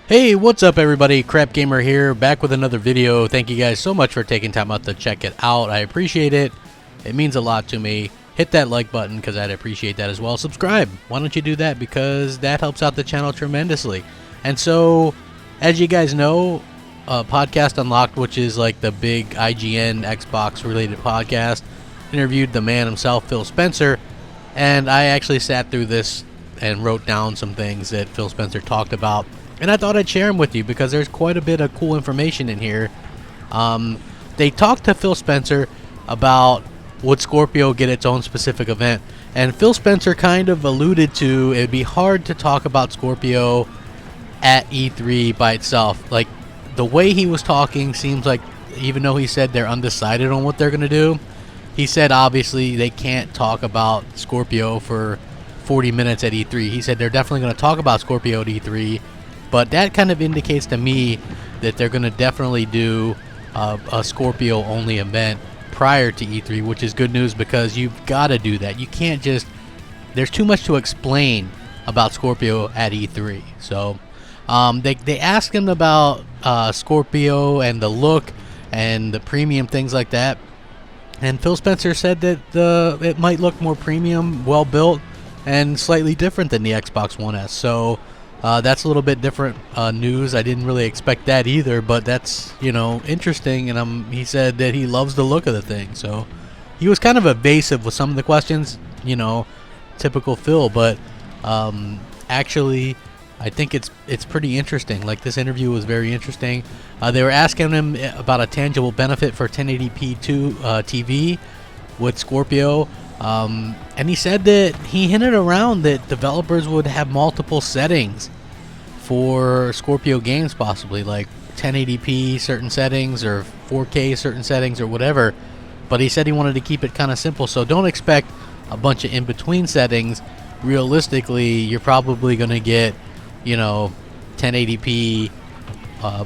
Hey, what's up everybody? Crapgamer here, back with another video. Thank you guys so much for taking time out to check it out. I appreciate it. It means a lot to me. Hit that like button because I'd appreciate that as well. Subscribe. Why don't you do that? Because that helps out the channel tremendously. And so, as you guys know, Podcast Unlocked, which is like the big IGN Xbox related podcast, interviewed the man himself, Phil Spencer. And I actually sat through this and wrote down some things that Phil Spencer talked about. And I thought I'd share them with you because there's quite a bit of cool information in here. They talked to Phil Spencer about would Scorpio get its own specific event. And Phil Spencer kind of alluded to it'd be hard to talk about Scorpio at E3 by itself. Like, the way he was talking seems like, even though he said they're undecided on what they're going to do, he said obviously they can't talk about Scorpio for 40 minutes at E3. He said they're definitely going to talk about Scorpio at E3. But that kind of indicates to me that they're going to definitely do a Scorpio-only event prior to E3, which is good news because you've got to do that. You can't just... There's too much to explain about Scorpio at E3. So they asked him about Scorpio and the look and the premium, things like that. And Phil Spencer said that it might look more premium, well-built, and slightly different than the Xbox One S. So... that's a little bit different news. I didn't really expect that either, but that's, interesting. And he said that he loves the look of the thing. So he was kind of evasive with some of the questions, typical Phil. But actually, I think it's pretty interesting. Like, this interview was very interesting. They were asking him about a tangible benefit for 1080p TV with Scorpio. And he said that he hinted around that developers would have multiple settings for Scorpio games, possibly like 1080p certain settings or 4K certain settings or whatever. But he said he wanted to keep it kind of simple, so don't expect a bunch of in-between settings. Realistically, you're probably going to get, 1080p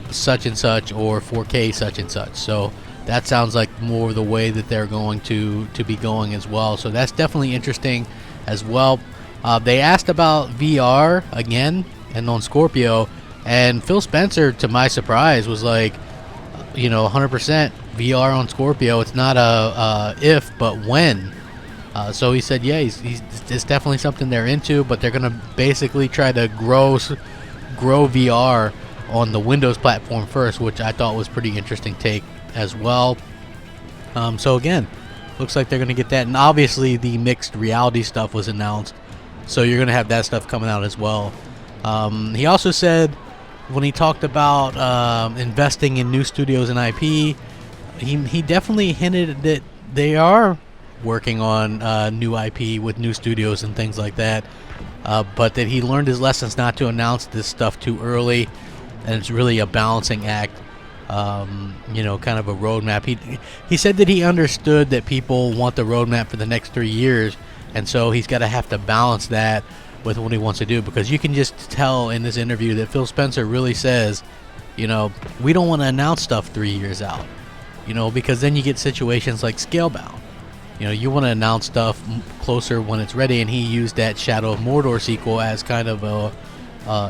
such and such or 4K such and such. So that sounds like more the way that they're going to be going as well. So that's definitely interesting as well. They asked about VR again and on Scorpio, and Phil Spencer, to my surprise, was like, 100% VR on Scorpio. It's not a if, but when. So he said, yeah, it's definitely something they're into, but they're going to basically try to grow VR on the Windows platform first, which I thought was pretty interesting take as well. So again, looks like they're going to get that. And obviously the mixed reality stuff was announced, so you're going to have that stuff coming out as well. He also said, when he talked about investing in new studios and IP, he definitely hinted that they are working on new IP with new studios and things like that, but that he learned his lessons not to announce this stuff too early, and it's really a balancing act. Kind of a roadmap. He said that he understood that people want the roadmap for the next 3 years, and so he's got to have to balance that with what he wants to do, because you can just tell in this interview that Phil Spencer really says, we don't want to announce stuff 3 years out, because then you get situations like Scalebound. You want to announce stuff closer when it's ready, and he used that Shadow of Mordor sequel as kind of a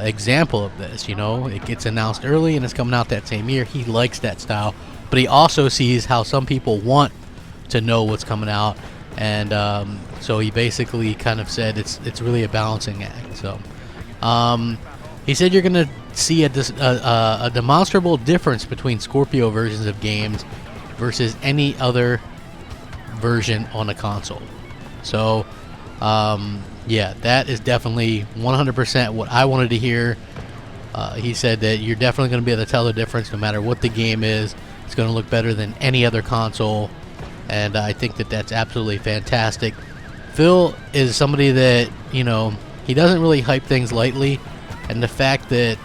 example of this. It gets announced early and it's coming out that same year. He likes that style, but he also sees how some people want to know what's coming out, and so he basically kind of said it's really a balancing act. So he said you're gonna see a demonstrable difference between Scorpio versions of games versus any other version on a console. So yeah, that is definitely 100% what I wanted to hear. He said that you're definitely going to be able to tell the difference no matter what the game is. It's going to look better than any other console, and I think that that's absolutely fantastic. Phil is somebody that, he doesn't really hype things lightly, and the fact that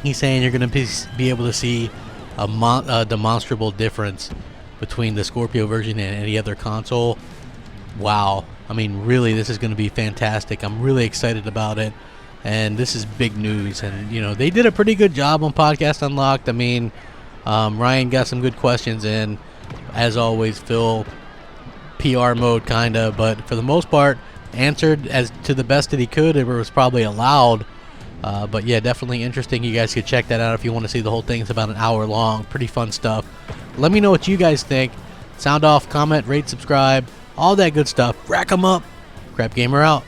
he's saying you're going to be able to see a demonstrable difference between the Scorpio version and any other console, wow. I mean, really, this is going to be fantastic. I'm really excited about it, and this is big news. And, they did a pretty good job on Podcast Unlocked. I mean, Ryan got some good questions in. As always, Phil, PR mode, kind of, but for the most part, answered as to the best that he could. It was probably allowed But yeah, definitely interesting. You guys could check that out if you want to see the whole thing. It's about an hour long. Pretty fun stuff. Let me know what you guys think. Sound off, comment, rate, subscribe, all that good stuff. Rack 'em up. Crapgamer out.